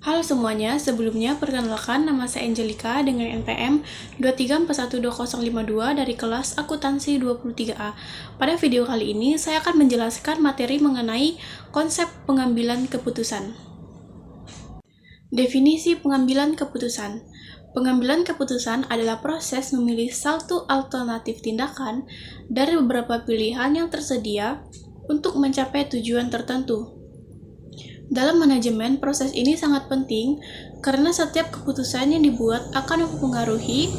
Halo semuanya, sebelumnya perkenalkan nama saya Angelika dengan NPM 234120552 dari kelas Akuntansi 23A. Pada video kali ini, saya akan menjelaskan materi mengenai konsep pengambilan keputusan. Definisi pengambilan keputusan. Pengambilan keputusan adalah proses memilih satu alternatif tindakan dari beberapa pilihan yang tersedia untuk mencapai tujuan tertentu. Dalam manajemen, proses ini sangat penting karena setiap keputusan yang dibuat akan mempengaruhi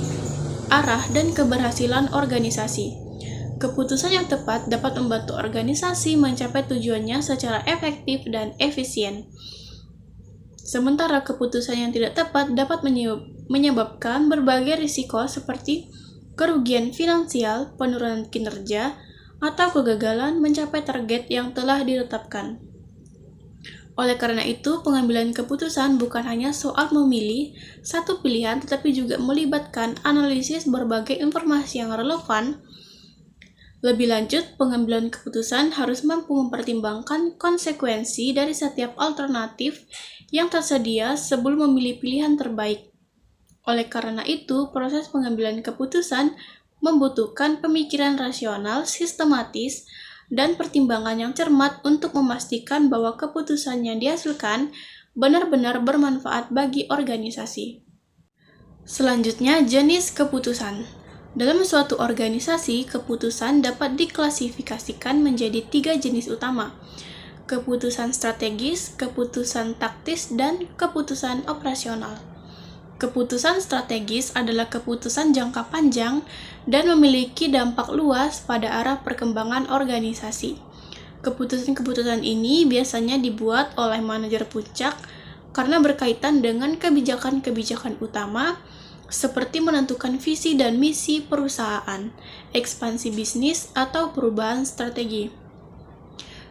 arah dan keberhasilan organisasi. Keputusan yang tepat dapat membantu organisasi mencapai tujuannya secara efektif dan efisien. Sementara keputusan yang tidak tepat dapat menyebabkan berbagai risiko seperti kerugian finansial, penurunan kinerja, atau kegagalan mencapai target yang telah ditetapkan. Oleh karena itu, pengambilan keputusan bukan hanya soal memilih satu pilihan, tetapi juga melibatkan analisis berbagai informasi yang relevan. Lebih lanjut, pengambilan keputusan harus mampu mempertimbangkan konsekuensi dari setiap alternatif yang tersedia sebelum memilih pilihan terbaik. Oleh karena itu, proses pengambilan keputusan membutuhkan pemikiran rasional, sistematis, dan pertimbangan yang cermat untuk memastikan bahwa keputusan yang dihasilkan benar-benar bermanfaat bagi organisasi. Selanjutnya, jenis keputusan. Dalam suatu organisasi, keputusan dapat diklasifikasikan menjadi 3 jenis utama: keputusan strategis, keputusan taktis, dan keputusan operasional. Keputusan strategis adalah keputusan jangka panjang dan memiliki dampak luas pada arah perkembangan organisasi. Keputusan-keputusan ini biasanya dibuat oleh manajer puncak karena berkaitan dengan kebijakan-kebijakan utama seperti menentukan visi dan misi perusahaan, ekspansi bisnis, atau perubahan strategi.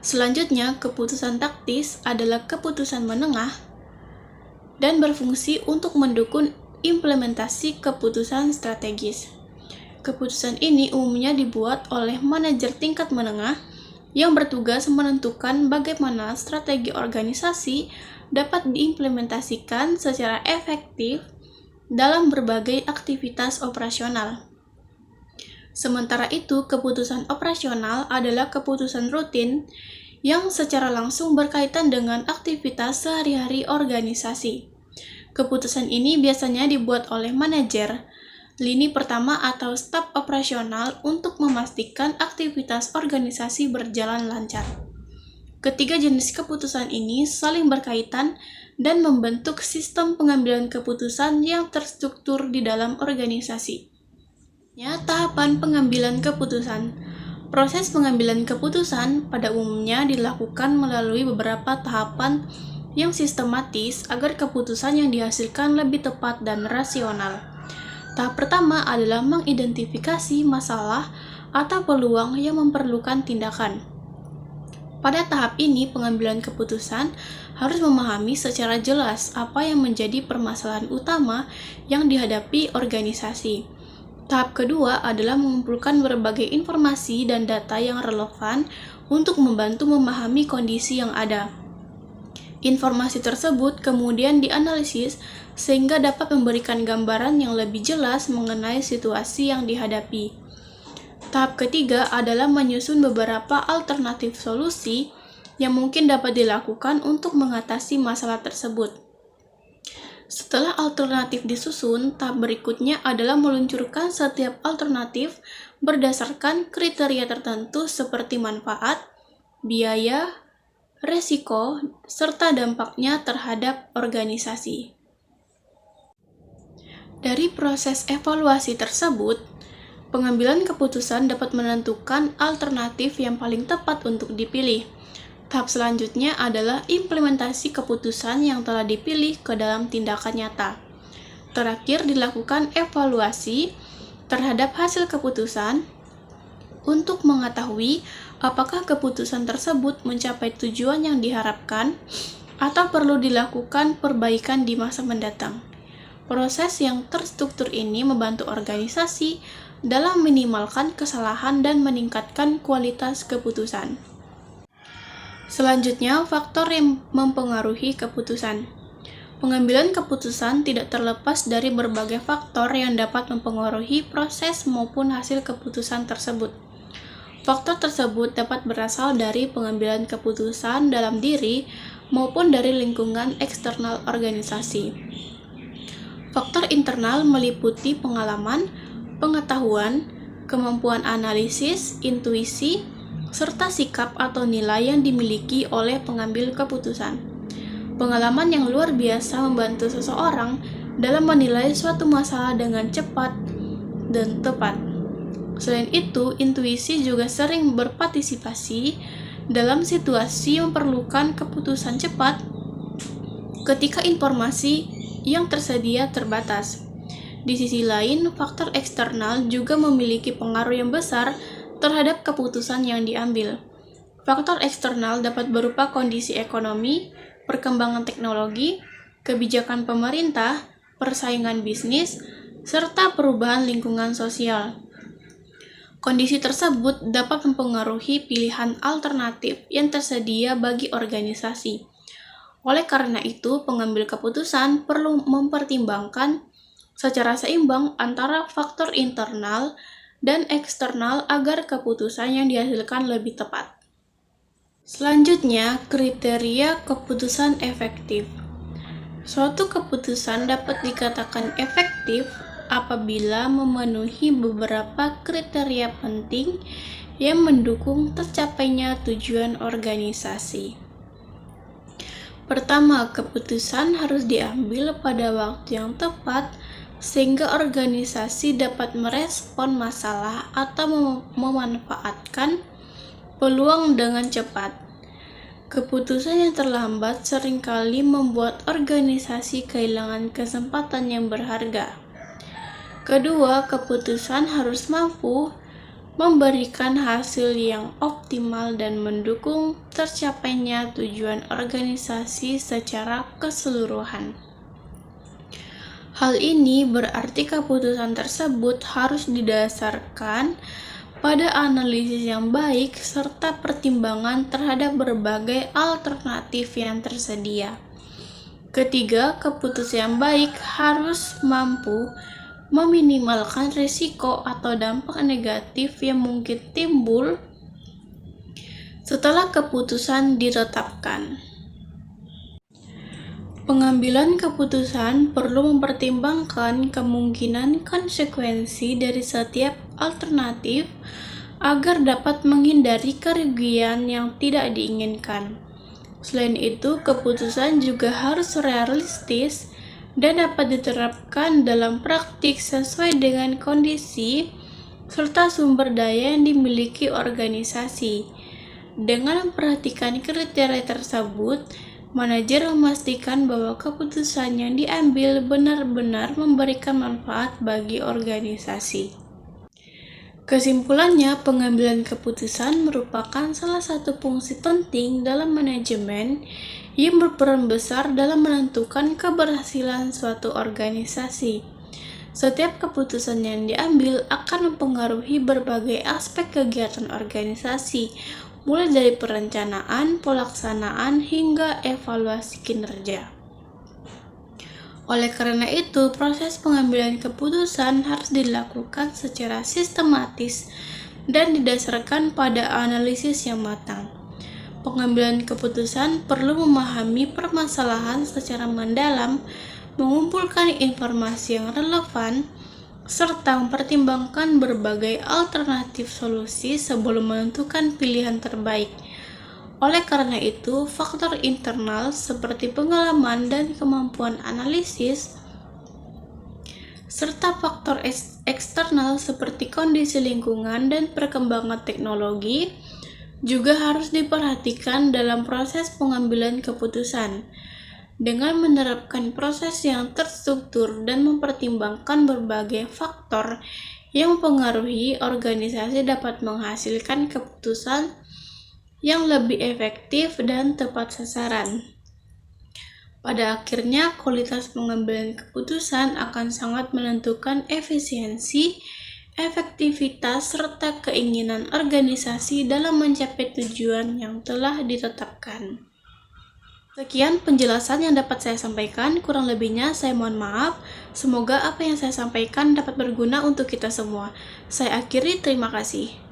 Selanjutnya, keputusan taktis adalah keputusan menengah dan berfungsi untuk mendukung implementasi keputusan strategis. Keputusan ini umumnya dibuat oleh manajer tingkat menengah yang bertugas menentukan bagaimana strategi organisasi dapat diimplementasikan secara efektif dalam berbagai aktivitas operasional. Sementara itu, keputusan operasional adalah keputusan rutin yang secara langsung berkaitan dengan aktivitas sehari-hari organisasi. Keputusan ini biasanya dibuat oleh manajer, lini pertama atau staf operasional untuk memastikan aktivitas organisasi berjalan lancar. Ketiga jenis keputusan ini saling berkaitan dan membentuk sistem pengambilan keputusan yang terstruktur di dalam organisasi. Tahapan pengambilan keputusan. Proses pengambilan keputusan pada umumnya dilakukan melalui beberapa tahapan yang sistematis agar keputusan yang dihasilkan lebih tepat dan rasional. Tahap pertama adalah mengidentifikasi masalah atau peluang yang memerlukan tindakan. Pada tahap ini, pengambilan keputusan harus memahami secara jelas apa yang menjadi permasalahan utama yang dihadapi organisasi. Tahap kedua adalah mengumpulkan berbagai informasi dan data yang relevan untuk membantu memahami kondisi yang ada. Informasi tersebut kemudian dianalisis sehingga dapat memberikan gambaran yang lebih jelas mengenai situasi yang dihadapi. Tahap ketiga adalah menyusun beberapa alternatif solusi yang mungkin dapat dilakukan untuk mengatasi masalah tersebut. Setelah alternatif disusun, tahap berikutnya adalah meluncurkan setiap alternatif berdasarkan kriteria tertentu seperti manfaat, biaya, resiko, serta dampaknya terhadap organisasi. Dari proses evaluasi tersebut, pengambilan keputusan dapat menentukan alternatif yang paling tepat untuk dipilih. Tahap selanjutnya adalah implementasi keputusan yang telah dipilih ke dalam tindakan nyata. Terakhir, dilakukan evaluasi terhadap hasil keputusan untuk mengetahui apakah keputusan tersebut mencapai tujuan yang diharapkan atau perlu dilakukan perbaikan di masa mendatang. Proses yang terstruktur ini membantu organisasi dalam meminimalkan kesalahan dan meningkatkan kualitas keputusan. Selanjutnya, faktor yang mempengaruhi keputusan. Pengambilan keputusan tidak terlepas dari berbagai faktor yang dapat mempengaruhi proses maupun hasil keputusan tersebut. Faktor tersebut dapat berasal dari pengambilan keputusan dalam diri maupun dari lingkungan eksternal organisasi. Faktor internal meliputi pengalaman, pengetahuan, kemampuan analisis, intuisi, serta sikap atau nilai yang dimiliki oleh pengambil keputusan. Pengalaman yang luar biasa membantu seseorang dalam menilai suatu masalah dengan cepat dan tepat. Selain itu, intuisi juga sering berpartisipasi dalam situasi yang memerlukan keputusan cepat ketika informasi yang tersedia terbatas. Di sisi lain, faktor eksternal juga memiliki pengaruh yang besar terhadap keputusan yang diambil. Faktor eksternal dapat berupa kondisi ekonomi, perkembangan teknologi, kebijakan pemerintah, persaingan bisnis, serta perubahan lingkungan sosial. Kondisi tersebut dapat mempengaruhi pilihan alternatif yang tersedia bagi organisasi. Oleh karena itu, pengambil keputusan perlu mempertimbangkan secara seimbang antara faktor internal dan eksternal agar keputusan yang dihasilkan lebih tepat. Selanjutnya, kriteria keputusan efektif. Suatu keputusan dapat dikatakan efektif apabila memenuhi beberapa kriteria penting yang mendukung tercapainya tujuan organisasi. Pertama, keputusan harus diambil pada waktu yang tepat sehingga organisasi dapat merespon masalah atau memanfaatkan peluang dengan cepat. Keputusan yang terlambat seringkali membuat organisasi kehilangan kesempatan yang berharga. Kedua, keputusan harus mampu memberikan hasil yang optimal dan mendukung tercapainya tujuan organisasi secara keseluruhan. Hal ini berarti keputusan tersebut harus didasarkan pada analisis yang baik serta pertimbangan terhadap berbagai alternatif yang tersedia. Ketiga, keputusan yang baik harus mampu meminimalkan risiko atau dampak negatif yang mungkin timbul setelah keputusan ditetapkan. Pengambilan keputusan perlu mempertimbangkan kemungkinan konsekuensi dari setiap alternatif agar dapat menghindari kerugian yang tidak diinginkan. Selain itu, keputusan juga harus realistis dan dapat diterapkan dalam praktik sesuai dengan kondisi serta sumber daya yang dimiliki organisasi. Dengan memperhatikan kriteria tersebut, manajer memastikan bahwa keputusan yang diambil benar-benar memberikan manfaat bagi organisasi. Kesimpulannya, pengambilan keputusan merupakan salah satu fungsi penting dalam manajemen yang berperan besar dalam menentukan keberhasilan suatu organisasi. Setiap keputusan yang diambil akan mempengaruhi berbagai aspek kegiatan organisasi, mulai dari perencanaan, pelaksanaan, hingga evaluasi kinerja. Oleh karena itu, proses pengambilan keputusan harus dilakukan secara sistematis dan didasarkan pada analisis yang matang. Pengambilan keputusan perlu memahami permasalahan secara mendalam, mengumpulkan informasi yang relevan, serta mempertimbangkan berbagai alternatif solusi sebelum menentukan pilihan terbaik. Oleh karena itu, faktor internal seperti pengalaman dan kemampuan analisis, serta faktor eksternal seperti kondisi lingkungan dan perkembangan teknologi juga harus diperhatikan dalam proses pengambilan keputusan. Dengan menerapkan proses yang terstruktur dan mempertimbangkan berbagai faktor yang mempengaruhi, organisasi dapat menghasilkan keputusan yang lebih efektif dan tepat sasaran. Pada akhirnya, kualitas pengambilan keputusan akan sangat menentukan efisiensi, efektivitas, serta keinginan organisasi dalam mencapai tujuan yang telah ditetapkan. Sekian penjelasan yang dapat saya sampaikan, kurang lebihnya saya mohon maaf. Semoga apa yang saya sampaikan dapat berguna untuk kita semua. Saya akhiri, terima kasih.